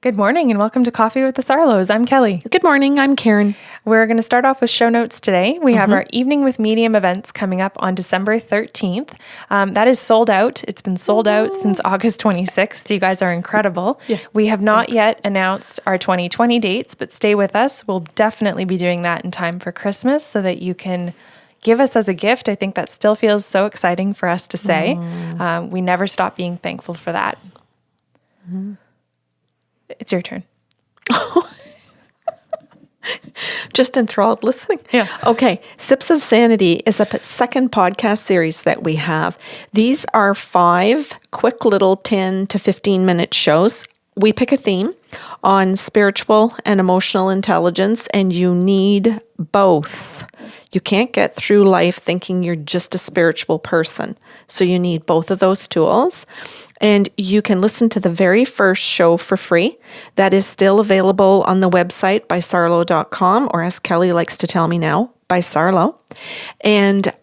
Good morning and welcome to Coffee with the Sarlos. I'm Kelly. Good morning. I'm Karen. We're going to start off with show notes today. We have our Evening with Medium events coming up on December 13th. That is sold out. It's been sold out since August 26th. You guys are incredible. Yeah, we have not yet announced our 2020 dates, but stay with us. We'll definitely be doing that in time for Christmas so that you can give us as a gift. I think that still feels so exciting for us to say. We never stop being thankful for that. It's your turn. Just enthralled listening. Yeah. Okay. Sips of Sanity is a second podcast series that we have. These are 5 quick little 10 to 15 minute shows. We pick a theme on spiritual and emotional intelligence, and you need both. You can't get through life thinking you're just a spiritual person. So you need both of those tools. And you can listen to the very first show for free. That is still available on the website by sarlo.com, or as Kelly likes to tell me now, by Sarlo. And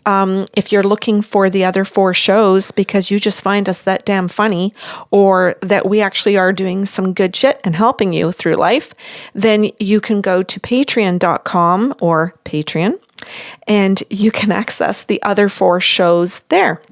if you're looking for the other 4 shows because you just find us that damn funny, or that we actually are doing some good shit and helping you through life, then you can go to patreon.com or Patreon, and you can access the other 4 shows there.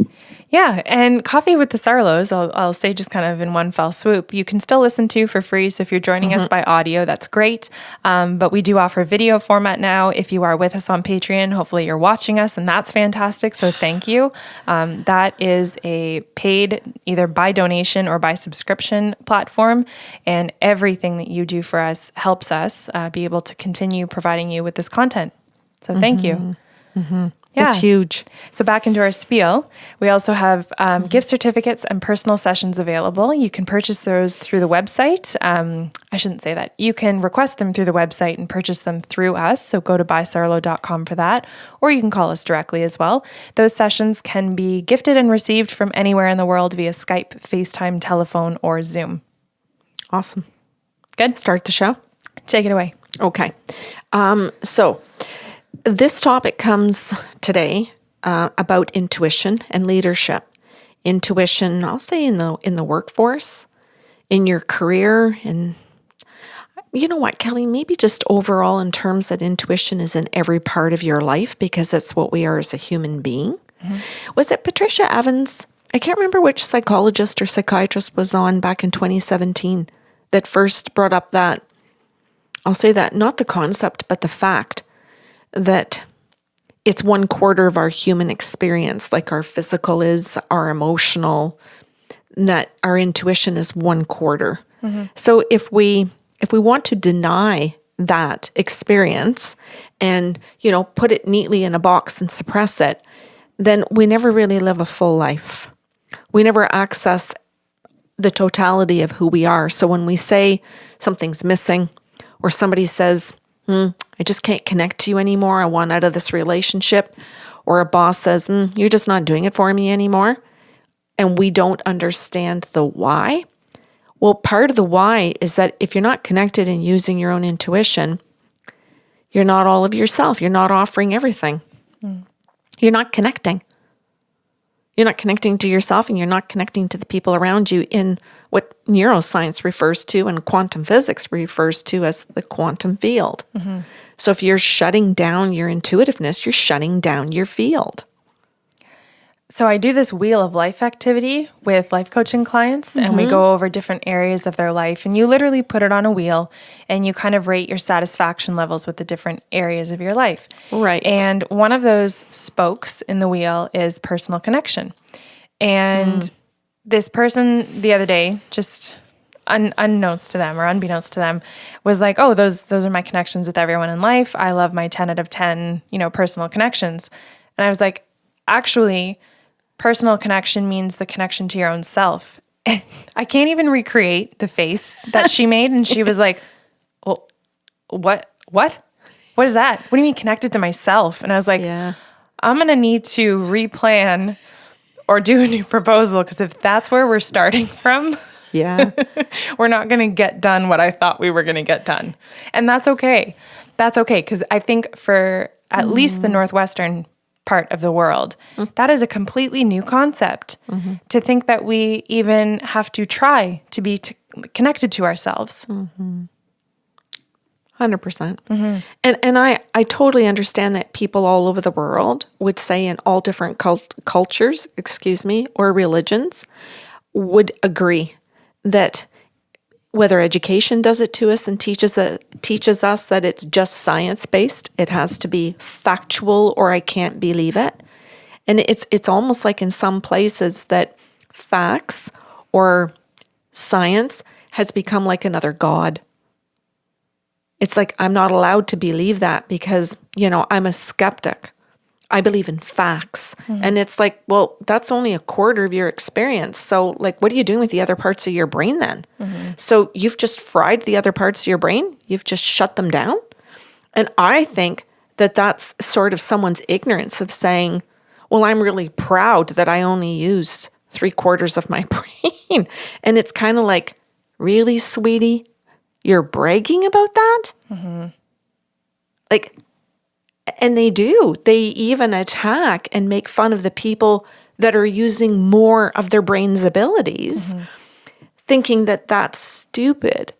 Yeah, and Coffee with the Sarlos, I'll say just kind of in one fell swoop, you can still listen to for free. So if you're joining us by audio, that's great. But we do offer video format now. If you are with us on Patreon, hopefully you're watching us, and that's fantastic. So thank you. That is a paid either by donation or by subscription platform. And everything that you do for us helps us be able to continue providing you with this content. So thank you. Yeah. It's huge. So back into our spiel, we also have gift certificates and personal sessions available. You can purchase those through the website. I shouldn't say that. You can request them through the website and purchase them through us. So go to buysarlo.com for that, or you can call us directly as well. Those sessions can be gifted and received from anywhere in the world via Skype, FaceTime, telephone, or Zoom. Awesome. Good? Start the show. Take it away. Okay. So this topic comes today about intuition and leadership. Intuition, I'll say in the workforce, in your career, and you know what, Kelly, maybe just overall in terms that intuition is in every part of your life because that's what we are as a human being. Was it Patricia Evans? I can't remember which psychologist or psychiatrist was on back in 2017 that first brought up that, I'll say that, not the concept, but the fact that it's 1/4 of our human experience, like our physical is, our emotional, that our intuition is 1/4. So if we want to deny that experience and, put it neatly in a box and suppress it, then we never really live a full life. We never access the totality of who we are. So when we say something's missing, or somebody says, I just can't connect to you anymore, I want out of this relationship, or a boss says, you're just not doing it for me anymore, and we don't understand the why. Well, part of the why is that if you're not connected and using your own intuition, you're not all of yourself. You're not offering everything. You're not connecting. You're not connecting to yourself, and you're not connecting to the people around you in what neuroscience refers to and quantum physics refers to as the quantum field. So if you're shutting down your intuitiveness, you're shutting down your field. So I do this wheel of life activity with life coaching clients, and we go over different areas of their life, and you literally put it on a wheel and you kind of rate your satisfaction levels with the different areas of your life. Right. And one of those spokes in the wheel is personal connection. And this person the other day, just unbeknownst to them, was like, oh, those are my connections with everyone in life. I love my 10 out of 10, personal connections. And I was like, actually, personal connection means the connection to your own self. And I can't even recreate the face that she made. And she was like, well, what is that? What do you mean connected to myself? And I was like, I'm going to need to replan or do a new proposal, because if that's where we're starting from, we're not going to get done what I thought we were going to get done. And that's okay. That's okay, because I think for at least the Northwestern part of the world, that is a completely new concept. To think that we even have to try to be connected to ourselves. 100%. And I totally understand that people all over the world would say in all different cultures, or religions, would agree that whether education does it to us and teaches us that it's just science-based, it has to be factual or I can't believe it. And it's almost like in some places that facts or science has become like another god. It's like, I'm not allowed to believe that because, I'm a skeptic. I believe in facts. And it's like, well, that's only a quarter of your experience. So like, what are you doing with the other parts of your brain then? So you've just fried the other parts of your brain. You've just shut them down. And I think that that's sort of someone's ignorance of saying, well, I'm really proud that I only used 3/4 of my brain. And it's kind of like, really, sweetie? You're bragging about that? Like, and they do. They even attack and make fun of the people that are using more of their brain's abilities, thinking that that's stupid.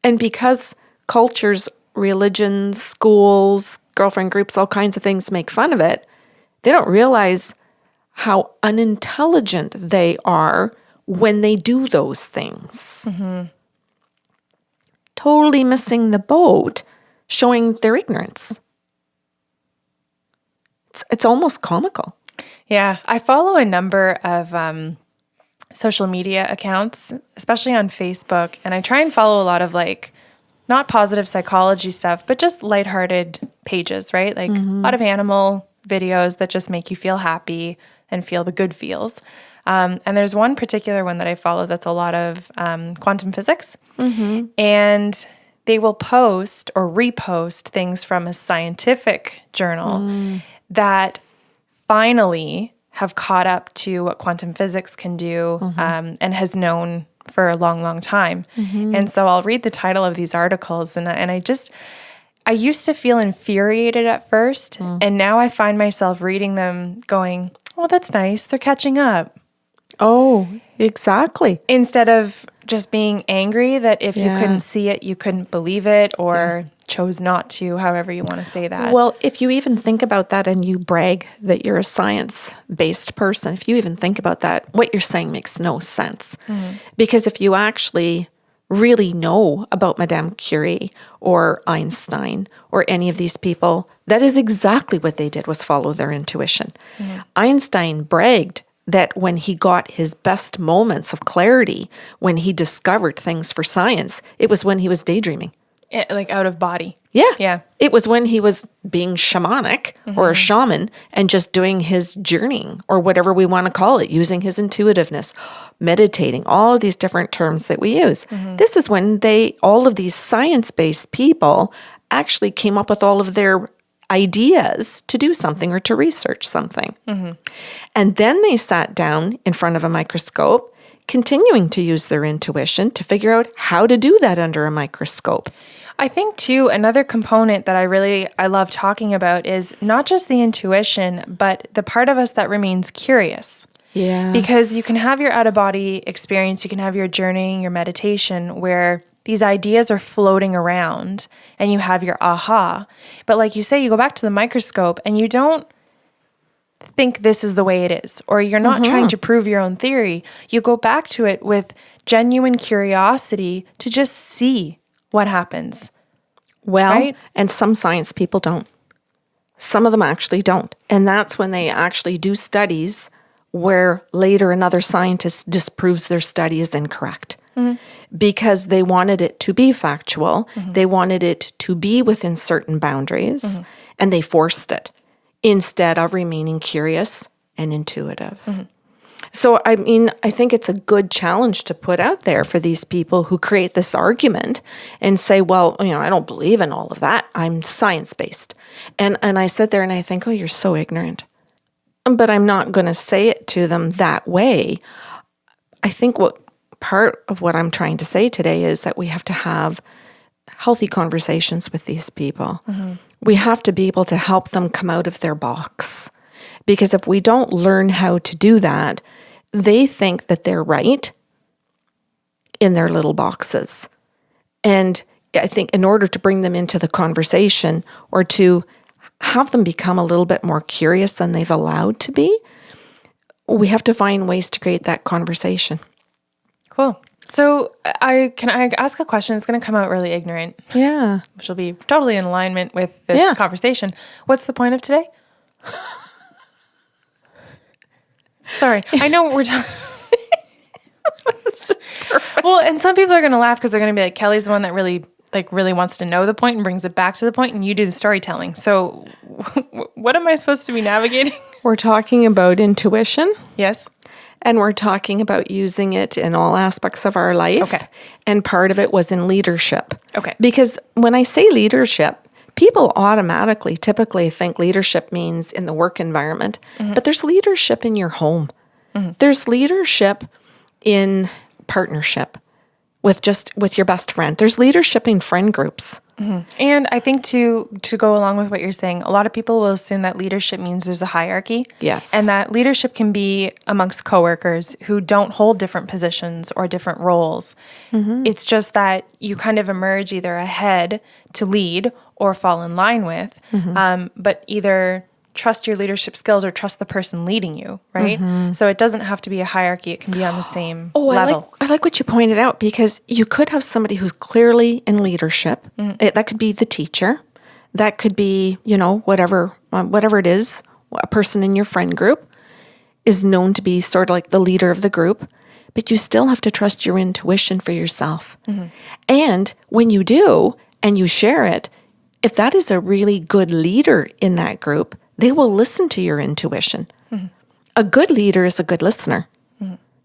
And because cultures, religions, schools, girlfriend groups, all kinds of things make fun of it, they don't realize how unintelligent they are when they do those things. Totally missing the boat, showing their ignorance. It's almost comical. Yeah, I follow a number of social media accounts, especially on Facebook, and I try and follow a lot of like not positive psychology stuff, but just lighthearted pages, right? Like a lot of animal videos that just make you feel happy and feel the good feels. And there's one particular one that I follow that's a lot of quantum physics. And they will post or repost things from a scientific journal that finally have caught up to what quantum physics can do and has known for a long, long time. And so I'll read the title of these articles and I used to feel infuriated at first. And now I find myself reading them going, oh, that's nice. They're catching up. Oh, exactly. Instead of just being angry that if you couldn't see it, you couldn't believe it or chose not to, however you want to say that. Well, if you even think about that and you brag that you're a science-based person, if you even think about that, what you're saying makes no sense. Because if you actually really know about Madame Curie or Einstein or any of these people, that is exactly what they did, was follow their intuition. Einstein bragged that when he got his best moments of clarity, when he discovered things for science, it was when he was daydreaming. Like out of body. Yeah. It was when he was being shamanic or a shaman and just doing his journeying or whatever we want to call it, using his intuitiveness, meditating, all of these different terms that we use. This is when all of these science-based people actually came up with all of their ideas to do something or to research something. And then they sat down in front of a microscope, continuing to use their intuition to figure out how to do that under a microscope. I think too, another component that I love talking about is not just the intuition, but the part of us that remains curious. Yeah. Because you can have your out-of-body experience, you can have your journeying, your meditation, where these ideas are floating around and you have your aha. But like you say, you go back to the microscope and you don't think this is the way it is, or you're not trying to prove your own theory. You go back to it with genuine curiosity to just see what happens. Well, right? And some science people don't. Some of them actually don't. And that's when they actually do studies where later another scientist disproves their study is incorrect. Because they wanted it to be factual. They wanted it to be within certain boundaries. And they forced it instead of remaining curious and intuitive. So, I mean, I think it's a good challenge to put out there for these people who create this argument and say, well, I don't believe in all of that. I'm science-based. And I sit there and I think, oh, you're so ignorant. But I'm not going to say it to them that way. I think part of what I'm trying to say today is that we have to have healthy conversations with these people. We have to be able to help them come out of their box. Because if we don't learn how to do that, they think that they're right in their little boxes. And I think in order to bring them into the conversation or to have them become a little bit more curious than they've allowed to be, we have to find ways to create that conversation. Cool. So can I ask a question? It's going to come out really ignorant. Yeah. Which will be totally in alignment with this conversation. What's the point of today? Sorry. I know what we're talking. It's just perfect. Well, and some people are going to laugh because they're going to be like, Kelly's the one that really wants to know the point and brings it back to the point, and you do the storytelling. So what am I supposed to be navigating? We're talking about intuition. Yes. And we're talking about using it in all aspects of our life. Okay. And part of it was in leadership. Okay. Because when I say leadership, people automatically, typically think leadership means in the work environment. But there's leadership in your home. There's leadership in partnership with your best friend. There's leadership in friend groups. And I think to go along with what you're saying, a lot of people will assume that leadership means there's a hierarchy. Yes. And that leadership can be amongst coworkers who don't hold different positions or different roles. It's just that you kind of emerge either ahead to lead or fall in line with, but either trust your leadership skills or trust the person leading you, right? So it doesn't have to be a hierarchy. It can be on the same level. I like what you pointed out, because you could have somebody who's clearly in leadership. That could be the teacher. That could be, whatever it is, a person in your friend group is known to be sort of like the leader of the group, but you still have to trust your intuition for yourself. And when you do, and you share it, if that is a really good leader in that group, they will listen to your intuition. A good leader is a good listener.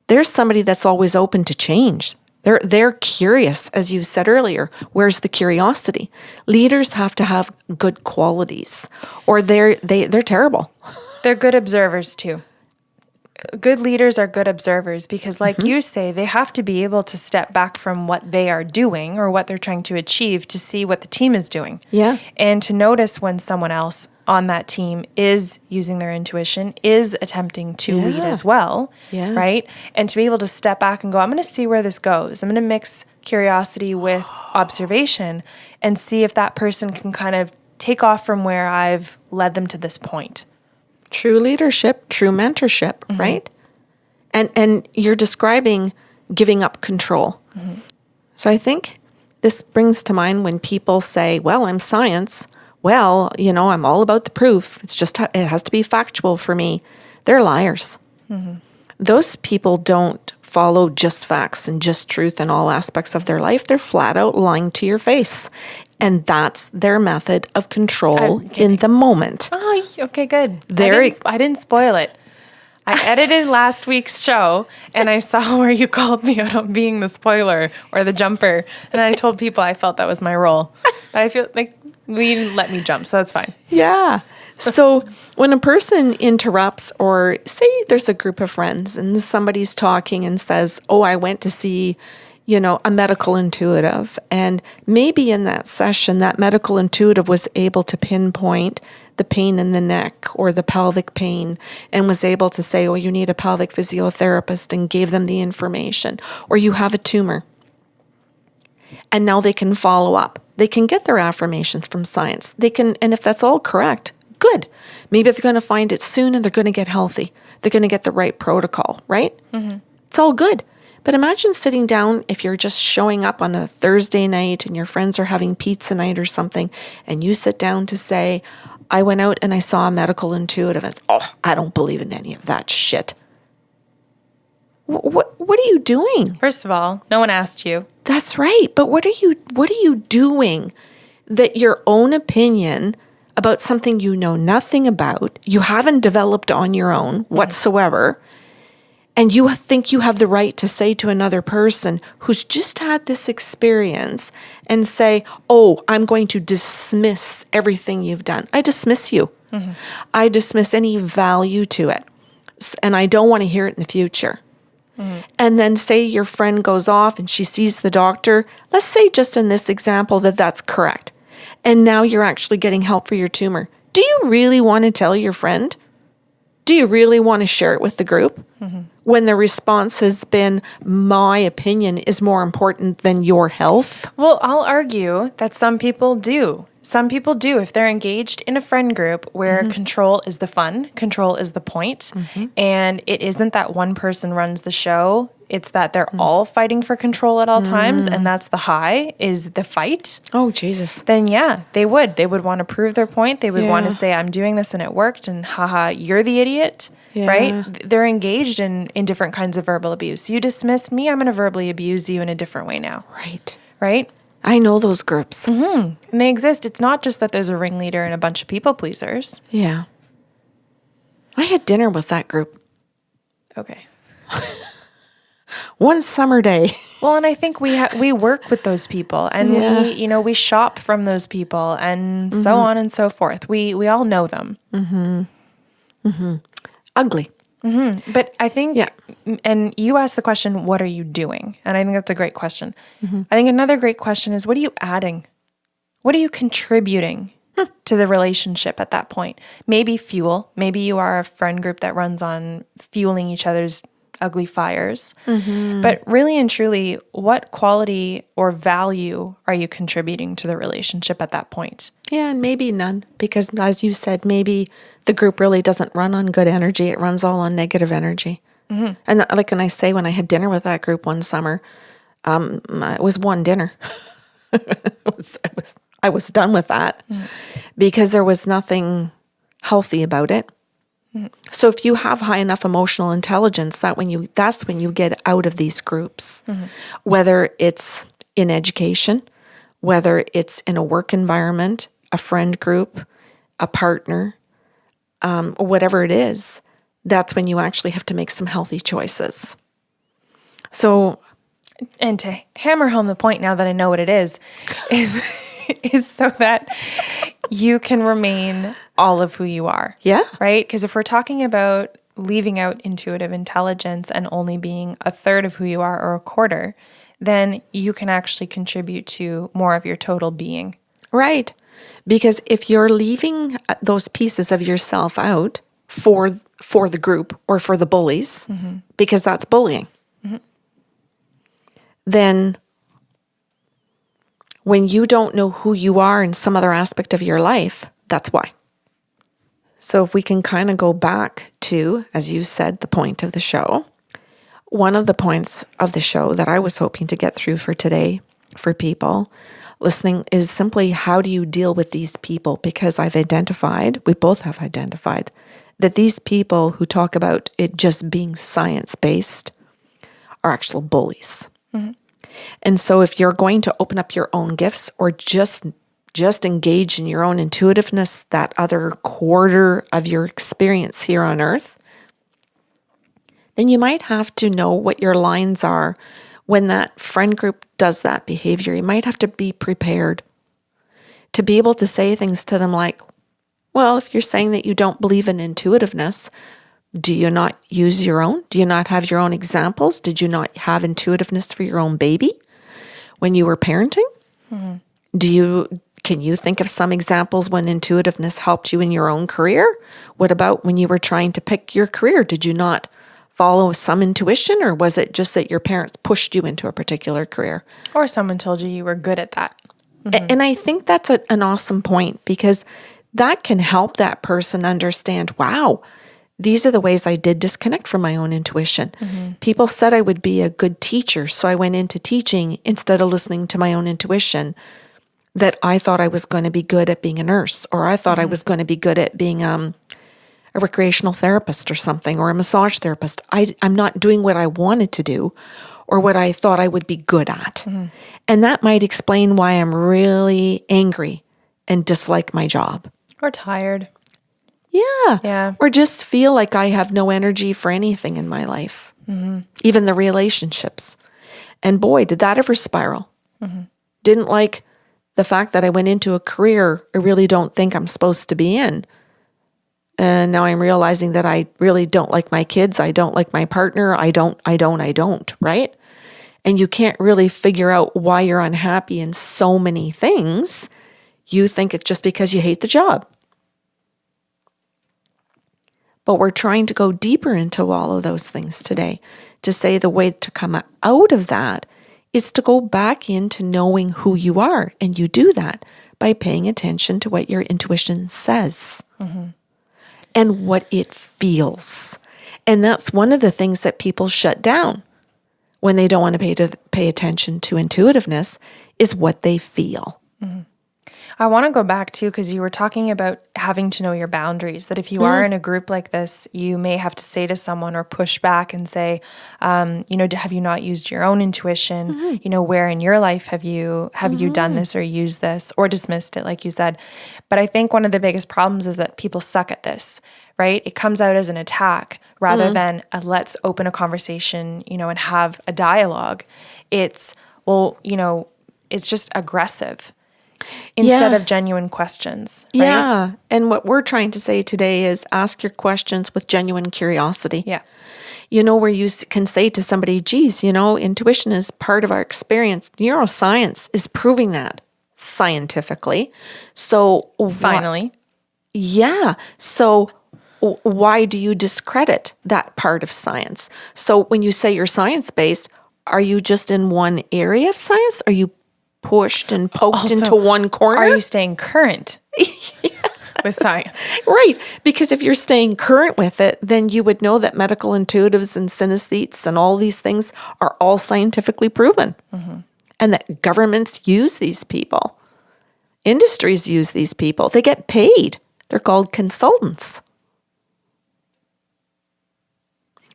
There's somebody that's always open to change. They're curious, as you said earlier. Where's the curiosity? Leaders have to have good qualities, or they're terrible. They're good observers too. Good leaders are good observers because, like you say, they have to be able to step back from what they are doing or what they're trying to achieve to see what the team is doing. Yeah. And to notice when someone else on that team is using their intuition, is attempting to lead as well, right? And to be able to step back and go, I'm going to see where this goes. I'm going to mix curiosity with observation and see if that person can kind of take off from where I've led them to this point. True leadership, true mentorship, right? And you're describing giving up control. So I think this brings to mind when people say, well, I'm science. Well, I'm all about the proof. It's just, it has to be factual for me. They're liars. Those people don't follow just facts and just truth in all aspects of their life. They're flat out lying to your face. And that's their method of control in the moment. Oh, okay, good. I didn't spoil it. I edited last week's show and I saw where you called me out on being the spoiler or the jumper. And I told people I felt that was my role. But I feel like we didn't let me jump, so that's fine. Yeah. So when a person interrupts, or say there's a group of friends and somebody's talking and says, oh, I went to see, a medical intuitive. And maybe in that session, that medical intuitive was able to pinpoint the pain in the neck or the pelvic pain and was able to say, oh, you need a pelvic physiotherapist, and gave them the information. Or you have a tumor. And now they can follow up. They can get their affirmations from science. They can, and if that's all correct, good. Maybe they're going to find it soon and they're going to get healthy. They're going to get the right protocol, right? It's all good. But imagine sitting down, if you're just showing up on a Thursday night and your friends are having pizza night or something, and you sit down to say, I went out and I saw a medical intuitive. And I don't believe in any of that shit. What are you doing? First of all, no one asked you. That's right. But what are you doing that your own opinion about something you know nothing about, you haven't developed on your own whatsoever, and you think you have the right to say to another person who's just had this experience and say, oh, I'm going to dismiss everything you've done. I dismiss you. I dismiss any value to it. And I don't want to hear it in the future. And then say your friend goes off and she sees the doctor. Let's say just in this example that that's correct. And now you're actually getting help for your tumor. Do you really want to tell your friend? Do you really want to share it with the group? when the response has been, my opinion is more important than your health? Well, I'll argue that some people do. Some people do if they're engaged in a friend group where control is the fun, control is the point, and it isn't that one person runs the show. It's that they're all fighting for control at all times, and that's the high, is the fight. Oh, Jesus. Then yeah, they would. They would want to prove their point. They would want to say, I'm doing this and it worked, and haha, you're the idiot, right? They're engaged in different kinds of verbal abuse. You dismissed me, I'm going to verbally abuse you in a different way now. Right? I know those groups. And they exist. It's not just that there's a ringleader and a bunch of people pleasers. Yeah. I had dinner with that group Okay. one summer day. Well, and I think we work with those people, and we shop from those people, and so on and so forth. We all know them. Ugly. But I think, and you asked the question, what are you doing? And I think that's a great question. I think another great question is, what are you adding? What are you contributing to the relationship at that point? Maybe fuel. Maybe you are a friend group that runs on fueling each other's ugly fires. But really and truly, what quality or value are you contributing to the relationship at that point? Yeah, and maybe none, because as you said, maybe the group really doesn't run on good energy. It runs all on negative energy. And like when I say, when I had dinner with that group one summer, it was one dinner. I was done with that because there was nothing healthy about it. So if you have high enough emotional intelligence, that's when you get out of these groups, whether it's in education, whether it's in a work environment, a friend group, a partner, or whatever it is, that's when you actually have to make some healthy choices. So, and to hammer home the point now that I know what it is so that you can remain all of who you are. Yeah. Right? Because if we're talking about leaving out intuitive intelligence and only being a third of who you are or a quarter, then you can actually contribute to more of your total being. Right. Because if you're leaving those pieces of yourself out for the group or for the bullies, because that's bullying, then when you don't know who you are in some other aspect of your life, that's why. So if we can kind of go back to, as you said, the point of the show, one of the points of the show that I was hoping to get through for today for people listening is simply, how do you deal with these people? Because we both have identified, that these people who talk about it just being science-based are actual bullies. And so if you're going to open up your own gifts or just engage in your own intuitiveness, that other quarter of your experience here on earth, then you might have to know what your lines are when that friend group does that behavior. You might have to be prepared to be able to say things to them like, well, if you're saying that you don't believe in intuitiveness, do you not use your own? Do you not have your own examples? Did you not have intuitiveness for your own baby when you were parenting? Can you think of some examples when intuitiveness helped you in your own career? What about when you were trying to pick your career? Did you not follow some intuition, or was it just that your parents pushed you into a particular career? Or someone told you were good at that. And I think that's an awesome point, because that can help that person understand, wow, these are the ways I did disconnect from my own intuition. People said I would be a good teacher, so I went into teaching instead of listening to my own intuition, that I thought I was going to be good at being a nurse, or I thought I was going to be good at being a recreational therapist or something, or a massage therapist. I'm not doing what I wanted to do or what I thought I would be good at. And that might explain why I'm really angry and dislike my job. Or tired. Yeah. Or just feel like I have no energy for anything in my life, even the relationships. And boy, did that ever spiral. Didn't like the fact that I went into a career I really don't think I'm supposed to be in. And now I'm realizing that I really don't like my kids. I don't like my partner. I don't, right? And you can't really figure out why you're unhappy in so many things. You think it's just because you hate the job. But we're trying to go deeper into all of those things today to say the way to come out of that is to go back into knowing who you are. And you do that by paying attention to what your intuition says and what it feels. And that's one of the things that people shut down when they don't want to pay attention to intuitiveness is what they feel. I want to go back too, because you were talking about having to know your boundaries, that if you are in a group like this, you may have to say to someone or push back and say, have you not used your own intuition? Where in your life have you done this or used this or dismissed it, like you said? But I think one of the biggest problems is that people suck at this, right? It comes out as an attack rather than let's open a conversation, and have a dialogue. It's, it's just aggressive instead of genuine questions. Right? Yeah. And what we're trying to say today is ask your questions with genuine curiosity. Yeah. Where you can say to somebody, geez, intuition is part of our experience. Neuroscience is proving that scientifically. So Finally. So why do you discredit that part of science? So when you say you're science-based, are you just in one area of science? Are you pushed and poked into one corner? Are you staying current with science? Right. Because if you're staying current with it, then you would know that medical intuitives and synesthetes and all these things are all scientifically proven. And that governments use these people. Industries use these people. They get paid. They're called consultants.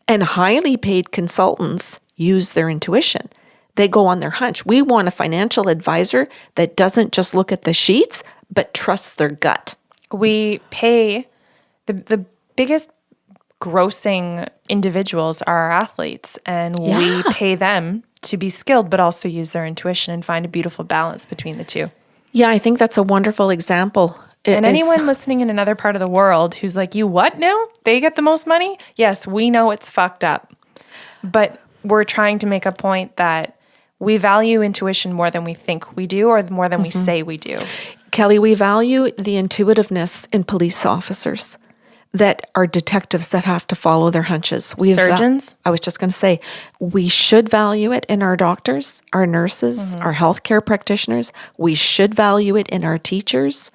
And highly paid consultants use their intuition. They go on their hunch. We want a financial advisor that doesn't just look at the sheets, but trusts their gut. We pay the biggest grossing individuals are our athletes, and we pay them to be skilled, but also use their intuition and find a beautiful balance between the two. Yeah, I think that's a wonderful example. And anyone listening in another part of the world who's like, you what now? They get the most money? Yes, we know it's fucked up. But we're trying to make a point that we value intuition more than we think we do or more than we say we do. Kelly, we value the intuitiveness in police officers that are detectives that have to follow their hunches. Surgeons? I was just going to say, we should value it in our doctors, our nurses, our healthcare practitioners. We should value it in our teachers,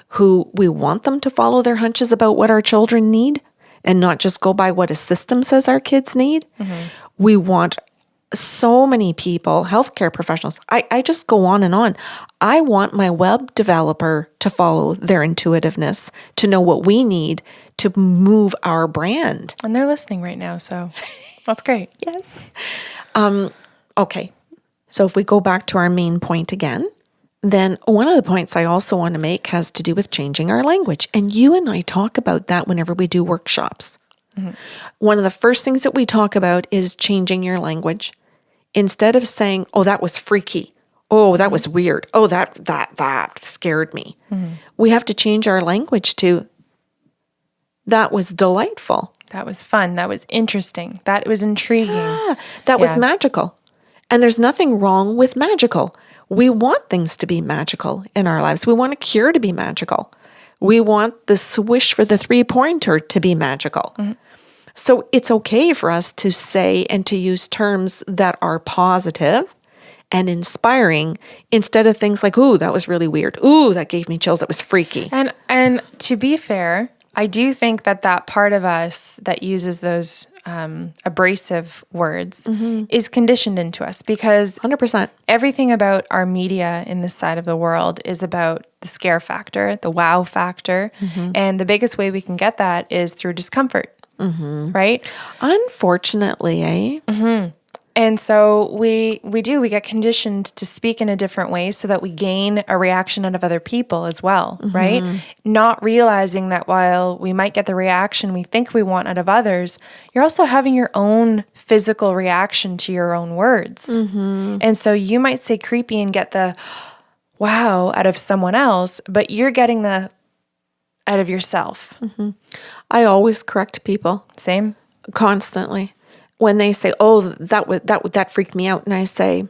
who we want them to follow their hunches about what our children need and not just go by what a system says our kids need. We want so many people, healthcare professionals. I just go on and on. I want my web developer to follow their intuitiveness, to know what we need to move our brand. And they're listening right now, so that's great. Yes. Okay. So if we go back to our main point again, then one of the points I also want to make has to do with changing our language. And you and I talk about that whenever we do workshops. One of the first things that we talk about is changing your language. Instead of saying, oh, that was freaky. Oh, that was weird. Oh, that scared me. We have to change our language to, that was delightful. That was fun. That was interesting. That was intriguing. That was magical. And there's nothing wrong with magical. We want things to be magical in our lives. We want a cure to be magical. We want the swish for the 3-pointer to be magical. So it's okay for us to say and to use terms that are positive and inspiring instead of things like, ooh, that was really weird. Ooh, that gave me chills. That was freaky. And to be fair, I do think that part of us that uses those abrasive words is conditioned into us because 100%. everything about our media in this side of the world is about the scare factor, the wow factor. And the biggest way we can get that is through discomfort, right? Unfortunately, eh? And so we get conditioned to speak in a different way so that we gain a reaction out of other people as well, right? Not realizing that while we might get the reaction we think we want out of others, you're also having your own physical reaction to your own words. And so you might say creepy and get the wow out of someone else, but you're getting the out of yourself. I always correct people. Same. Constantly. When they say, oh, that freaked me out. And I say,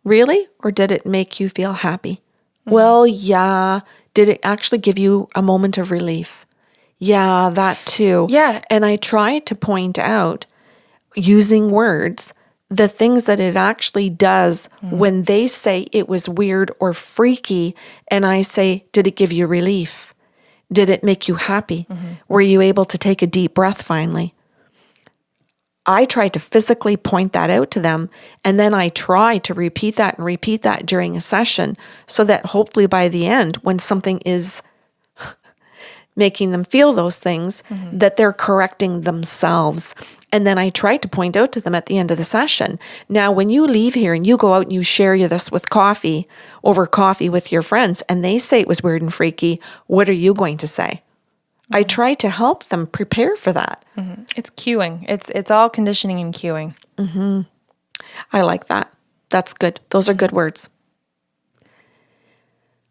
really? Or did it make you feel happy? Well, yeah. Did it actually give you a moment of relief? Yeah, that too. Yeah. And I try to point out, using words, the things that it actually does when they say it was weird or freaky. And I say, did it give you relief? Did it make you happy? Were you able to take a deep breath finally? I try to physically point that out to them, and then I try to repeat that during a session so that hopefully by the end, when something is making them feel those things, that they're correcting themselves. And then I try to point out to them at the end of the session. Now, when you leave here and you go out and you share this with over coffee with your friends, and they say it was weird and freaky, what are you going to say? I try to help them prepare for that. It's cueing. It's all conditioning and cueing. I like that. That's good. Those are good words.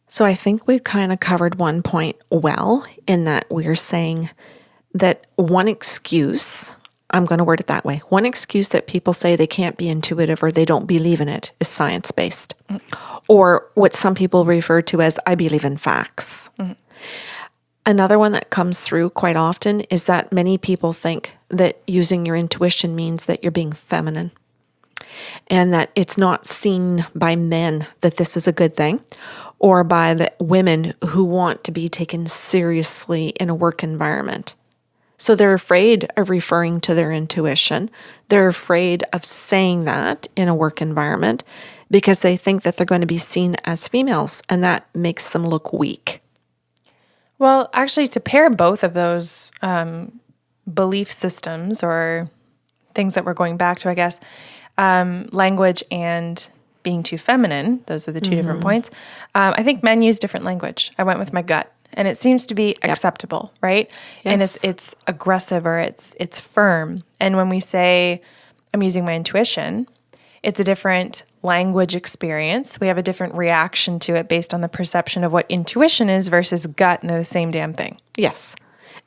So I think we've kind of covered one point well, in that we're saying that one excuse, I'm going to word it that way, one excuse that people say they can't be intuitive or they don't believe in it is science-based. Or what some people refer to as, I believe in facts. Another one that comes through quite often is that many people think that using your intuition means that you're being feminine, and that it's not seen by men that this is a good thing, or by the women who want to be taken seriously in a work environment. So they're afraid of referring to their intuition. They're afraid of saying that in a work environment because they think that they're going to be seen as females, and that makes them look weak. Well, actually, to pair both of those belief systems or things that we're going back to, I guess, language and being too feminine, those are the two different points. I think men use different language. I went with my gut, and it seems to be acceptable, right? Yes. And it's aggressive or it's firm. And when we say, I'm using my intuition, it's a different language experience. We have a different reaction to it based on the perception of what intuition is versus gut, and they're the same damn thing. Yes.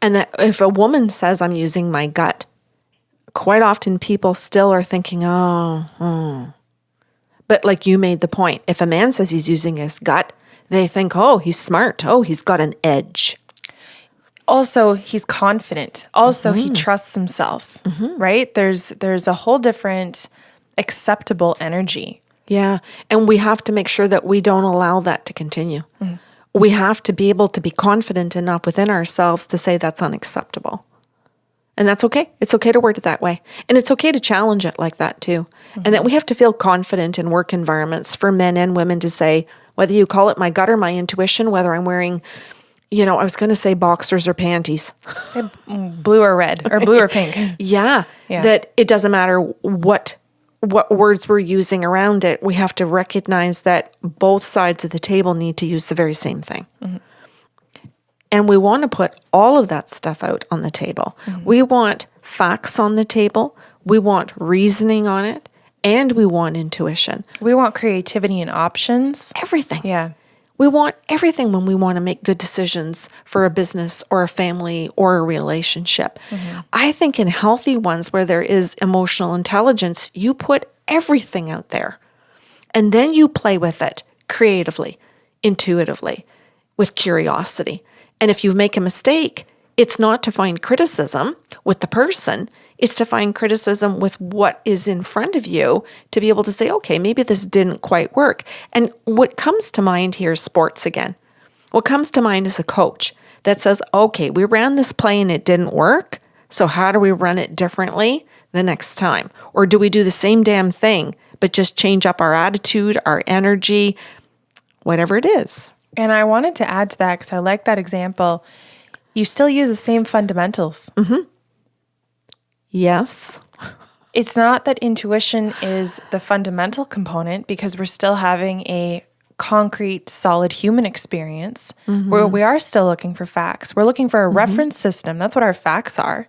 And that if a woman says, I'm using my gut, quite often people still are thinking, But like you made the point, if a man says he's using his gut, they think, oh, he's smart. Oh, he's got an edge. Also, he's confident. Also, he trusts himself, right? There's a whole different acceptable energy. Yeah. And we have to make sure that we don't allow that to continue. We have to be able to be confident enough within ourselves to say that's unacceptable. And that's okay. It's okay to word it that way. And it's okay to challenge it like that too. And that we have to feel confident in work environments for men and women to say, whether you call it my gut or my intuition, whether I'm wearing, I was going to say boxers or panties. Say blue or red or blue or pink. Yeah. That it doesn't matter what words we're using around it. We have to recognize that both sides of the table need to use the very same thing. And we want to put all of that stuff out on the table. We want facts on the table. We want reasoning on it. And we want intuition. We want creativity and options. Everything. Yeah. We want everything when we want to make good decisions for a business or a family or a relationship. I think in healthy ones where there is emotional intelligence, you put everything out there. And then you play with it creatively, intuitively, with curiosity. And if you make a mistake, it's not to find criticism with the person. It's to find criticism with what is in front of you to be able to say, okay, maybe this didn't quite work. And what comes to mind here is sports again. What comes to mind is a coach that says, okay, we ran this play and it didn't work. So how do we run it differently the next time? Or do we do the same damn thing, but just change up our attitude, our energy, whatever it is? And I wanted to add to that because I like that example. You still use the same fundamentals. Yes. It's not that intuition is the fundamental component because we're still having a concrete, solid human experience where we are still looking for facts. We're looking for a reference system. That's what our facts are.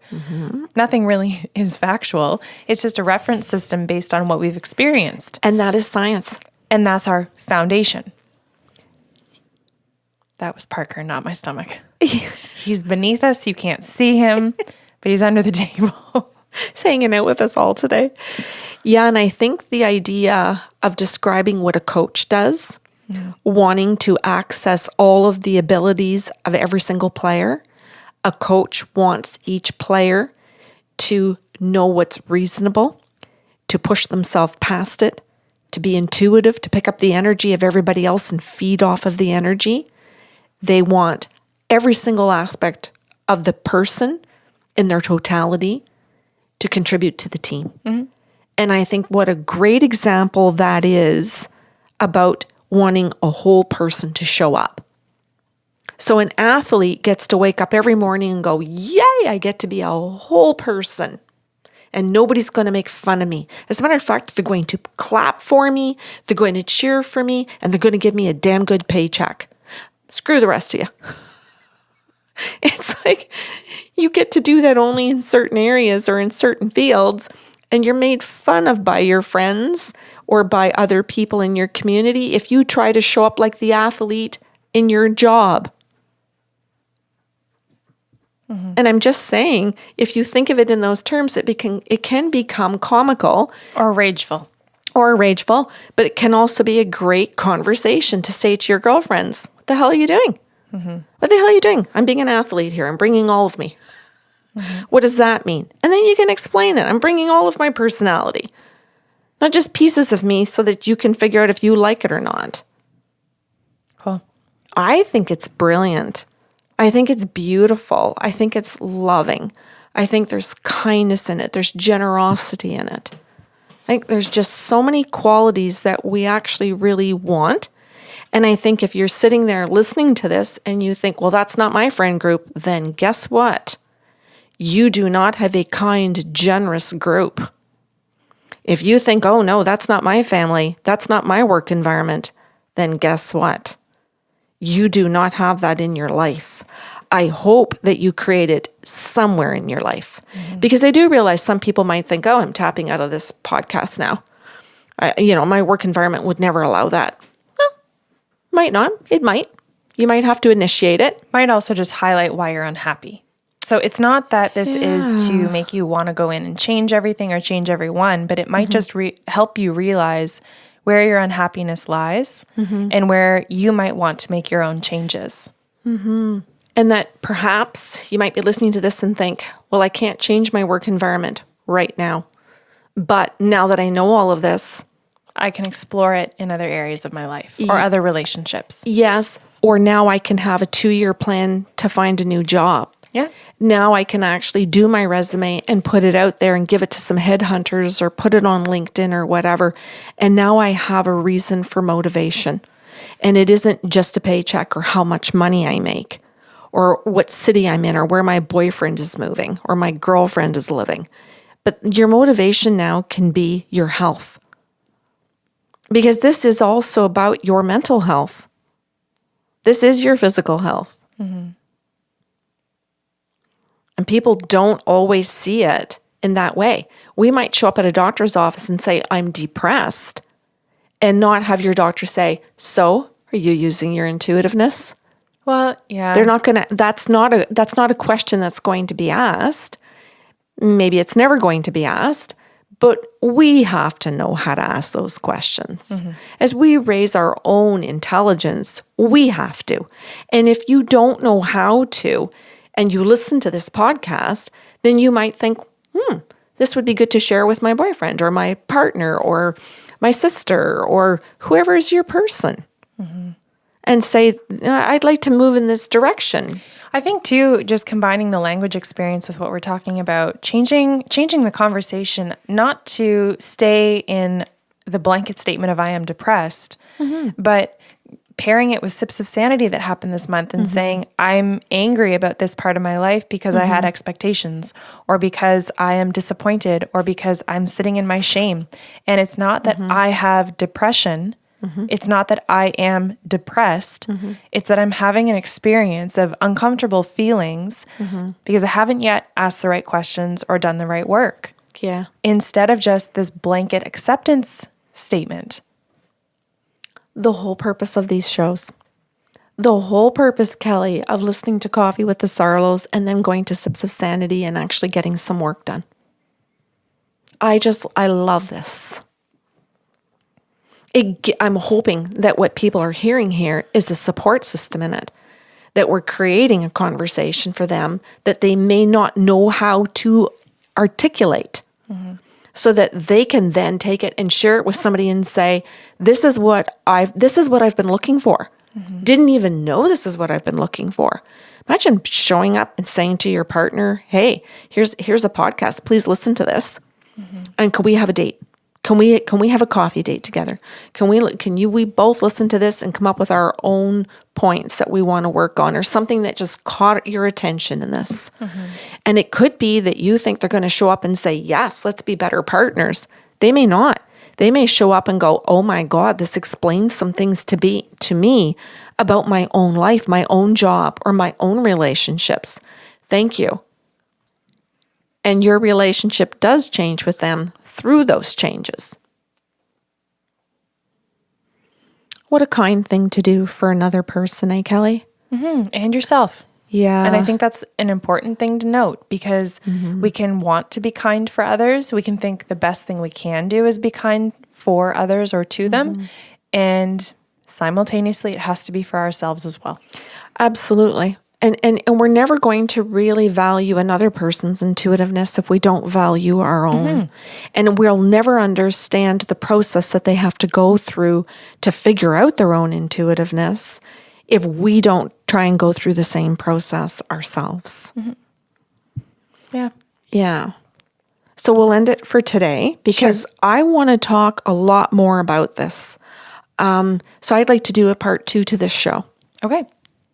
Nothing really is factual. It's just a reference system based on what we've experienced. And that is science. And that's our foundation. That was Parker, not my stomach. He's beneath us. You can't see him, but he's under the table. He's hanging out with us all today. Yeah, and I think the idea of describing what a coach does, wanting to access all of the abilities of every single player, A coach wants each player to know what's reasonable, to push themselves past it, to be intuitive, to pick up the energy of everybody else and feed off of the energy. They want every single aspect of the person in their totality to contribute to the team. And I think what a great example that is about wanting a whole person to show up. So an athlete gets to wake up every morning and go, yay, I get to be a whole person. And nobody's going to make fun of me. As a matter of fact, they're going to clap for me, they're going to cheer for me, and they're going to give me a damn good paycheck. Screw the rest of you. It's like you get to do that only in certain areas or in certain fields, and you're made fun of by your friends or by other people in your community if you try to show up like the athlete in your job. And I'm just saying, if you think of it in those terms, it can become comical. Or rageful. But it can also be a great conversation to say to your girlfriends, what the hell are you doing? What the hell are you doing? I'm being an athlete here. I'm bringing all of me. What does that mean? And then you can explain it. I'm bringing all of my personality, not just pieces of me so that you can figure out if you like it or not. Cool. I think it's brilliant. I think it's beautiful. I think it's loving. I think there's kindness in it. There's generosity in it. I think there's just so many qualities that we actually really want. And I think if you're sitting there listening to this and you think, well, that's not my friend group, then guess what? You do not have a kind, generous group. If you think, oh no, that's not my family, that's not my work environment, then guess what? You do not have that in your life. I hope that you create it somewhere in your life. Because I do realize some people might think, oh, I'm tapping out of this podcast now. My work environment would never allow that. Well, might not. It might. You might have to initiate it. Might also just highlight why you're unhappy. So it's not that this is to make you want to go in and change everything or change everyone, but it might just help you realize where your unhappiness lies and where you might want to make your own changes. And that perhaps you might be listening to this and think, well, I can't change my work environment right now. But now that I know all of this, I can explore it in other areas of my life or other relationships. Yes. Or now I can have a 2-year plan to find a new job. Yeah. Now I can actually do my resume and put it out there and give it to some headhunters or put it on LinkedIn or whatever. And now I have a reason for motivation. And it isn't just a paycheck or how much money I make or what city I'm in or where my boyfriend is moving or my girlfriend is living. But your motivation now can be your health. Because this is also about your mental health. This is your physical health. And people don't always see it in that way. We might show up at a doctor's office and say, I'm depressed, and not have your doctor say, so are you using your intuitiveness? Well, yeah. They're not going to, that's not a question that's going to be asked. Maybe it's never going to be asked, but we have to know how to ask those questions. As we raise our own intelligence, we have to. And if you don't know how to, and you listen to this podcast, then you might think, this would be good to share with my boyfriend or my partner or my sister or whoever is your person. And say, I'd like to move in this direction. I think too, just combining the language experience with what we're talking about, changing the conversation, not to stay in the blanket statement of I am depressed, but pairing it with sips of sanity that happened this month and saying, I'm angry about this part of my life because I had expectations or because I am disappointed or because I'm sitting in my shame. And it's not that I have depression. It's not that I am depressed. It's that I'm having an experience of uncomfortable feelings because I haven't yet asked the right questions or done the right work. Yeah. Instead of just this blanket acceptance statement. The whole purpose of these shows, the whole purpose, Kelly, of listening to Coffee with the Sarlos and then going to Sips of Sanity and actually getting some work done. I love this. I'm hoping that what people are hearing here is a support system in it. that we're creating a conversation for them that they may not know how to articulate, so that they can then take it and share it with somebody and say, this is what I've been looking for. Didn't even know this is what I've been looking for. Imagine showing up and saying to your partner, hey, here's a podcast. Please listen to this. And can we have a date? Can we have a coffee date together? Can we both listen to this and come up with our own points that we want to work on, or something that just caught your attention in this? And it could be that you think they're going to show up and say, yes, let's be better partners. They may not. They may show up and go, oh my God, this explains some things to me about my own life, my own job, or my own relationships. Thank you. And your relationship does change with them through those changes. What a kind thing to do for another person, eh, Kelly? And yourself. Yeah. And I think that's an important thing to note, because we can want to be kind for others. We can think the best thing we can do is be kind for others or to them. And simultaneously, it has to be for ourselves as well. Absolutely. And we're never going to really value another person's intuitiveness if we don't value our own. And we'll never understand the process that they have to go through to figure out their own intuitiveness if we don't try and go through the same process ourselves. Yeah. Yeah. So we'll end it for today, because I want to talk a lot more about this. So I'd like to do a part 2 to this show. Okay.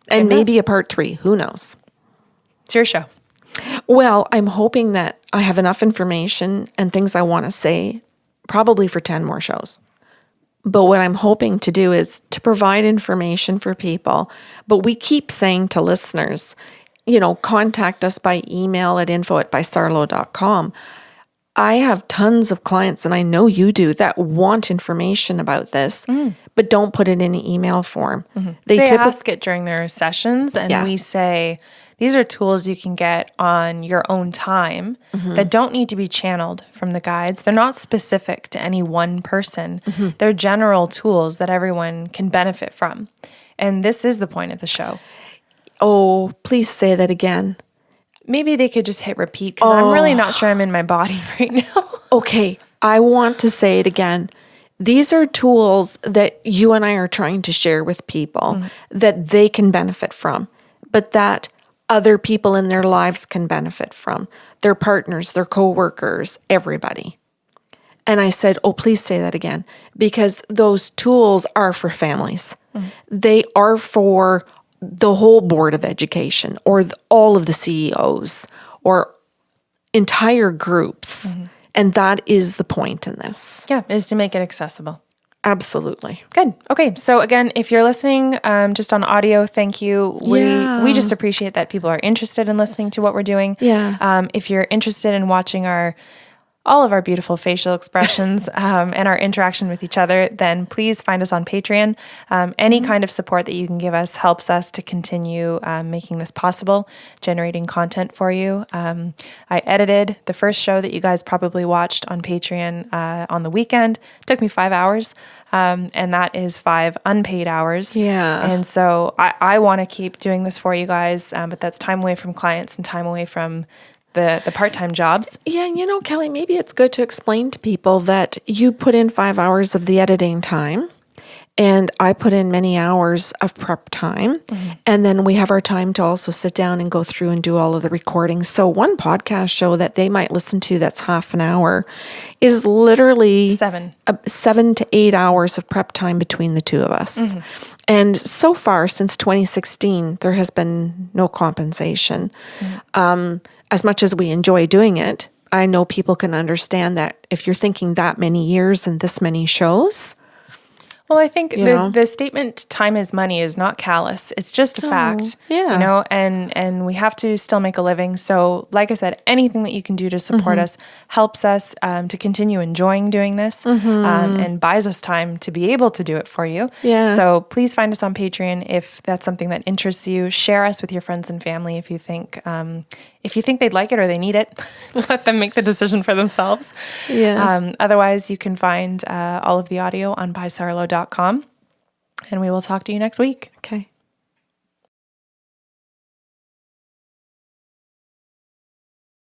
And maybe a part 3. Who knows? It's your show. Well, I'm hoping that I have enough information and things I want to say, probably for 10 more shows. But what I'm hoping to do is to provide information for people. But we keep saying to listeners, contact us by email at info@bysarlo.com. I have tons of clients, and I know you do, that want information about this, but don't put it in an email form. They ask it during their sessions, and we say, these are tools you can get on your own time that don't need to be channeled from the guides. They're not specific to any one person. They're general tools that everyone can benefit from. And this is the point of the show. Oh, please say that again. Maybe they could just hit repeat, because I'm really not sure I'm in my body right now. Okay, I want to say it again. These are tools that you and I are trying to share with people that they can benefit from, but that other people in their lives can benefit from. Their partners, their coworkers, everybody. And I said, oh, please say that again, because those tools are for families. They are for the whole board of education, or all of the CEOs, or entire groups. And that is the point in this. Yeah, is to make it accessible. Absolutely. Good. Okay. So again, if you're listening just on audio, thank you. We just appreciate that people are interested in listening to what we're doing. Yeah. If you're interested in watching all of our beautiful facial expressions and our interaction with each other, then please find us on Patreon. Any kind of support that you can give us helps us to continue making this possible, generating content for you. I edited the first show that you guys probably watched on Patreon on the weekend. It took me 5 hours. And that is 5 unpaid hours. Yeah. And so I want to keep doing this for you guys, but that's time away from clients and time away from the part-time jobs. Yeah, Kelly, maybe it's good to explain to people that you put in 5 hours of the editing time, and I put in many hours of prep time. And then we have our time to also sit down and go through and do all of the recordings. So one podcast show that they might listen to that's half an hour is literally 7 to 8 hours of prep time between the two of us. And so far, since 2016, there has been no compensation. As much as we enjoy doing it, I know people can understand that if you're thinking that many years and this many shows. Well, I think the statement "time is money" is not callous. It's just a fact. Yeah. And we have to still make a living. So, like I said, anything that you can do to support us helps us to continue enjoying doing this and buys us time to be able to do it for you. Yeah. So please find us on Patreon if that's something that interests you. Share us with your friends and family if you think they'd like it or they need it. Let them make the decision for themselves. Yeah. Otherwise, you can find all of the audio on bysarlo.com. And we will talk to you next week. Okay.